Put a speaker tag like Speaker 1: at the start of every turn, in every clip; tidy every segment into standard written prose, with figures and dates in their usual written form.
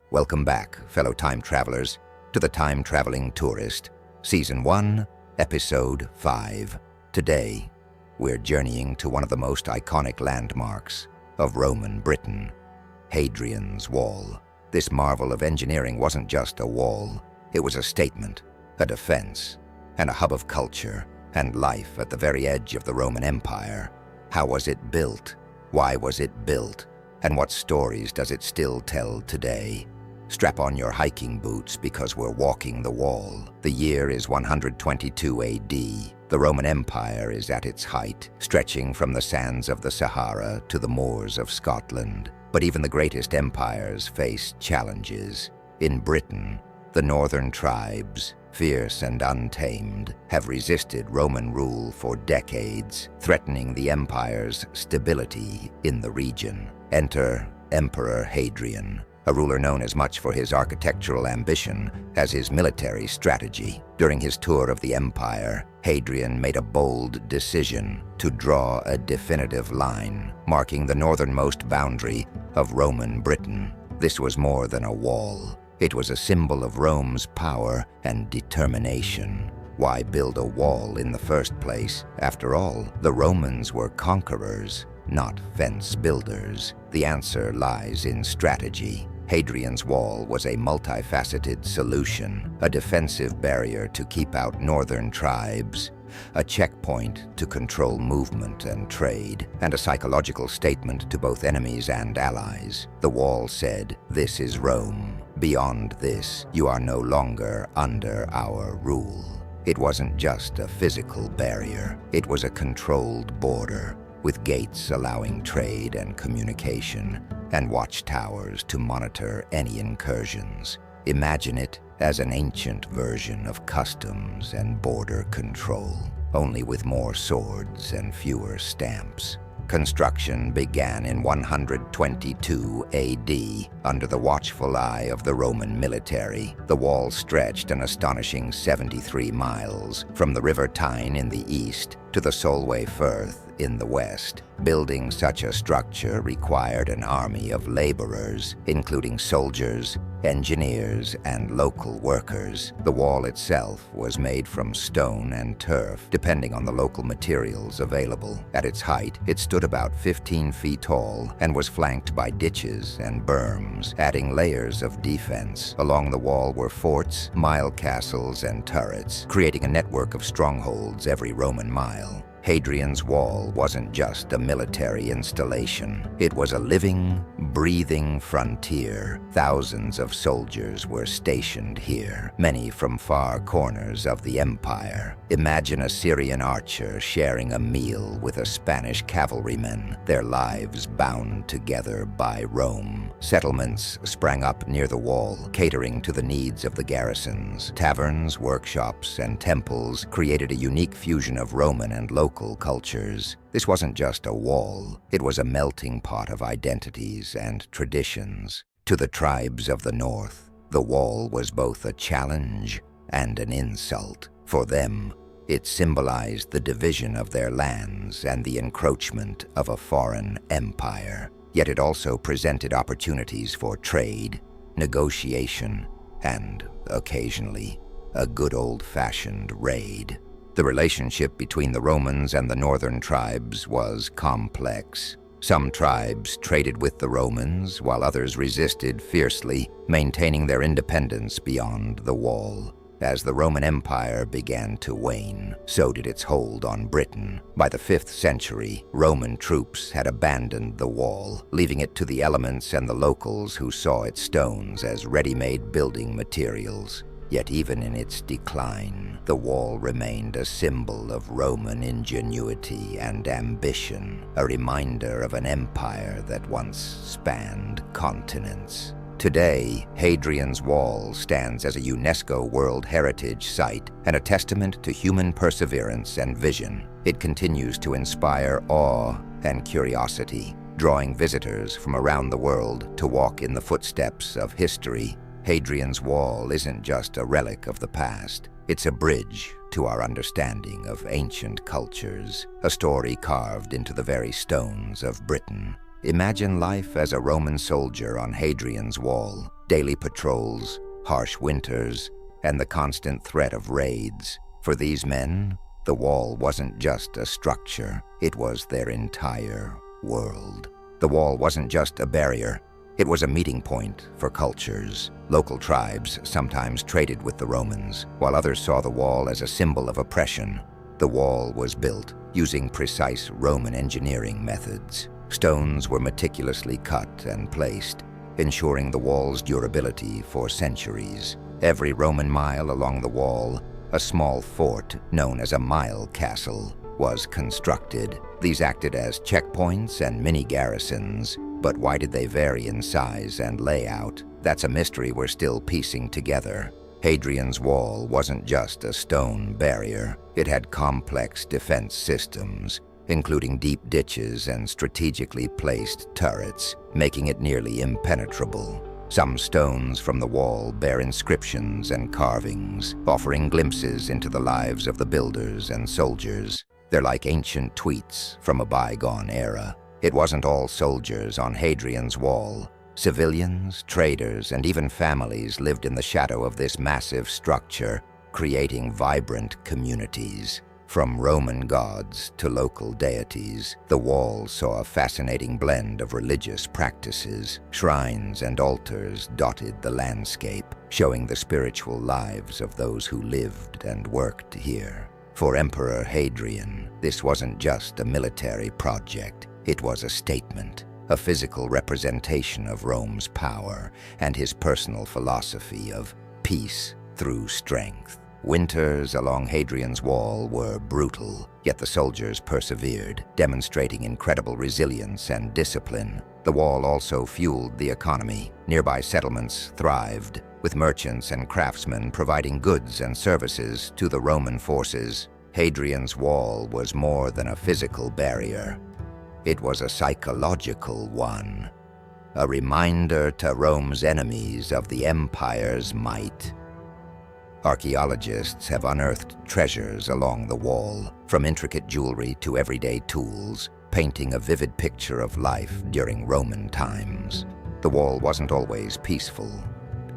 Speaker 1: Welcome back, fellow time travelers, to the Time Traveling Tourist, Season 1, Episode 5. Today, we're journeying to one of the most iconic landmarks of Roman Britain, Hadrian's Wall. This marvel of engineering wasn't just a wall, it was a statement, a defense, and a hub of culture and life at the very edge of the Roman Empire. How was it built? Why was it built? And what stories does it still tell today? Strap on your hiking boots because we're walking the wall. The year is 122 AD. The Roman Empire is at its height, stretching from the sands of the Sahara to the moors of Scotland. But even the greatest empires face challenges. In Britain, the northern tribes, fierce and untamed, have resisted Roman rule for decades, threatening the empire's stability in the region. Enter Emperor Hadrian, a ruler known as much for his architectural ambition as his military strategy. During his tour of the empire, Hadrian made a bold decision to draw a definitive line, marking the northernmost boundary of Roman Britain. This was more than a wall. It was a symbol of Rome's power and determination. Why build a wall in the first place? After all, the Romans were conquerors, not fence builders. The answer lies in strategy. Hadrian's Wall was a multifaceted solution, a defensive barrier to keep out northern tribes, a checkpoint to control movement and trade, and a psychological statement to both enemies and allies. The wall said, "This is Rome. Beyond this, you are no longer under our rule." It wasn't just a physical barrier, it was a controlled border, with gates allowing trade and communication, and watchtowers to monitor any incursions. Imagine it as an ancient version of customs and border control, only with more swords and fewer stamps. Construction began in 122 AD under the watchful eye of the Roman military. The wall stretched an astonishing 73 miles, from the River Tyne in the east to the Solway Firth in the west. Building such a structure required an army of laborers, including soldiers, engineers, and local workers. The wall itself was made from stone and turf, depending on the local materials available. At its height, it stood about 15 feet tall and was flanked by ditches and berms, adding layers of defense. Along the wall were forts, mile castles, and turrets, creating a network of strongholds every Roman mile. Hadrian's Wall wasn't just a military installation. It was a living, breathing frontier. Thousands of soldiers were stationed here, many from far corners of the empire. Imagine a Syrian archer sharing a meal with a Spanish cavalryman, their lives bound together by Rome. Settlements sprang up near the wall, catering to the needs of the garrisons. Taverns, workshops, and temples created a unique fusion of Roman and local cultures. This wasn't just a wall, it was a melting pot of identities and traditions. To the tribes of the north, the wall was both a challenge and an insult. For them, it symbolized the division of their lands and the encroachment of a foreign empire. Yet it also presented opportunities for trade, negotiation, and, occasionally, a good old-fashioned raid. The relationship between the Romans and the northern tribes was complex. Some tribes traded with the Romans, while others resisted fiercely, maintaining their independence beyond the wall. As the Roman Empire began to wane, so did its hold on Britain. By the 5th century, Roman troops had abandoned the wall, leaving it to the elements and the locals who saw its stones as ready-made building materials. Yet even in its decline, the wall remained a symbol of Roman ingenuity and ambition, a reminder of an empire that once spanned continents. Today, Hadrian's Wall stands as a UNESCO World Heritage Site and a testament to human perseverance and vision. It continues to inspire awe and curiosity, drawing visitors from around the world to walk in the footsteps of history. Hadrian's Wall isn't just a relic of the past. It's a bridge to our understanding of ancient cultures, a story carved into the very stones of Britain. Imagine life as a Roman soldier on Hadrian's Wall, daily patrols, harsh winters, and the constant threat of raids. For these men, the wall wasn't just a structure, it was their entire world. The wall wasn't just a barrier, it was a meeting point for cultures. Local tribes sometimes traded with the Romans, while others saw the wall as a symbol of oppression. The wall was built using precise Roman engineering methods. Stones were meticulously cut and placed, ensuring the wall's durability for centuries. Every Roman mile along the wall, a small fort known as a mile castle was constructed. These acted as checkpoints and mini-garrisons, but why did they vary in size and layout? That's a mystery we're still piecing together. Hadrian's Wall wasn't just a stone barrier. It had complex defense systems, including deep ditches and strategically placed turrets, making it nearly impenetrable. Some stones from the wall bear inscriptions and carvings, offering glimpses into the lives of the builders and soldiers. They're like ancient tweets from a bygone era. It wasn't all soldiers on Hadrian's Wall. Civilians, traders, and even families lived in the shadow of this massive structure, creating vibrant communities. From Roman gods to local deities, the wall saw a fascinating blend of religious practices. Shrines and altars dotted the landscape, showing the spiritual lives of those who lived and worked here. For Emperor Hadrian, this wasn't just a military project, it was a statement, a physical representation of Rome's power and his personal philosophy of peace through strength. Winters along Hadrian's Wall were brutal, yet the soldiers persevered, demonstrating incredible resilience and discipline. The wall also fueled the economy. Nearby settlements thrived, with merchants and craftsmen providing goods and services to the Roman forces. Hadrian's Wall was more than a physical barrier. It was a psychological one, a reminder to Rome's enemies of the empire's might. Archaeologists have unearthed treasures along the wall, from intricate jewelry to everyday tools, painting a vivid picture of life during Roman times. The wall wasn't always peaceful.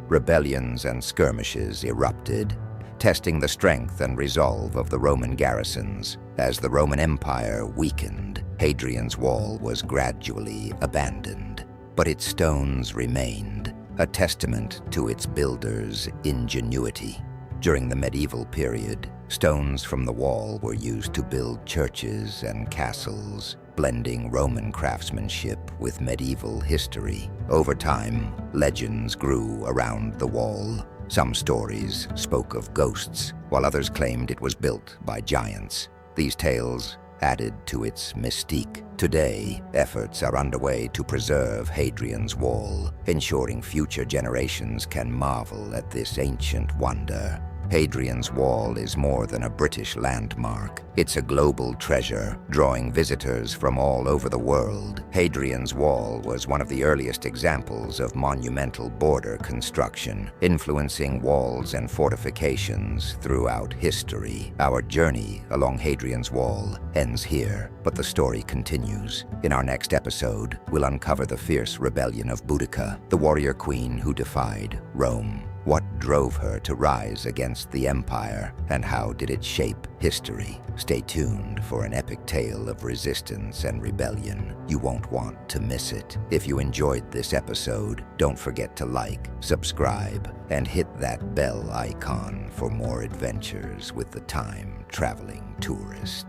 Speaker 1: Rebellions and skirmishes erupted, testing the strength and resolve of the Roman garrisons. As the Roman Empire weakened, Hadrian's Wall was gradually abandoned, but its stones remained, a testament to its builders' ingenuity. During the medieval period, stones from the wall were used to build churches and castles, blending Roman craftsmanship with medieval history. Over time, legends grew around the wall. Some stories spoke of ghosts, while others claimed it was built by giants. These tales added to its mystique. Today, efforts are underway to preserve Hadrian's Wall, ensuring future generations can marvel at this ancient wonder. Hadrian's Wall is more than a British landmark. It's a global treasure, drawing visitors from all over the world. Hadrian's Wall was one of the earliest examples of monumental border construction, influencing walls and fortifications throughout history. Our journey along Hadrian's Wall ends here, but the story continues. In our next episode, we'll uncover the fierce rebellion of Boudica, the warrior queen who defied Rome. What drove her to rise against the empire, and how did it shape history? Stay tuned for an epic tale of resistance and rebellion. You won't want to miss it. If you enjoyed this episode, don't forget to like, subscribe, and hit that bell icon for more adventures with the time-traveling tourist.